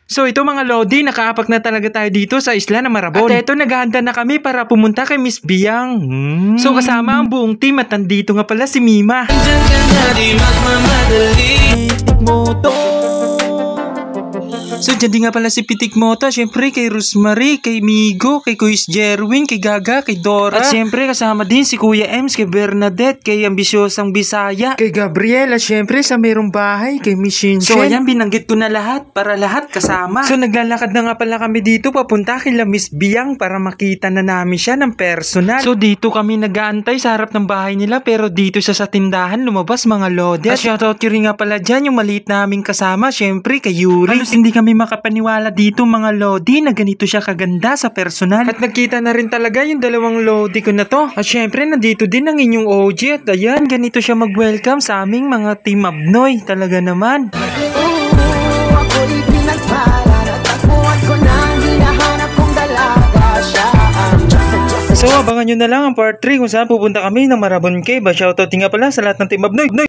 So ito mga Lodi, nakaapak na talaga tayo dito sa isla ng Marabon. At ito, naghahanda na kami para pumunta kay Miss Biang. So kasama ang buong team at nandito nga pala si Mima. Andiyan ka na, di magmamadali. So dyan din nga pala si Pitik Moto, syempre kay Rosemary, kay Migo, kay Kuis Jerwin, kay Gaga, kay Dora. At syempre kasama din si Kuya Ems, kay Bernadette, kay Ambisyosang Bisaya, kay Gabriel, at syempre sa mayroong bahay, kay Miss Shinshen. So ayan, binanggit ko na lahat para lahat kasama. So naglalakad na nga pala kami dito papunta kay Miss Biang para makita na namin siya ng personal. So dito kami nag-aantay sa harap ng bahay nila, pero dito siya sa tindahan lumabas mga Lodi. At shoutout ko rin nga pala dyan yung maliit naming kasama, syempre kay Yuri. Halos hindi kami makapaniwala dito mga Lodi na ganito siya kaganda sa personal. At nakita na rin talaga yung dalawang Lodi ko na to. At syempre nandito din ang inyong OG at ayan, ganito siya mag-welcome sa aming mga Team Abnoy. Talaga naman. Ako'y pinagpalan at tagpuan ko na hinahanap kong dalaga siya. So abangan nyo na lang ang part 3 kung saan pupunta kami ng Marabon Cave. Shoutout nga pala sa lahat ng Team Abnoy.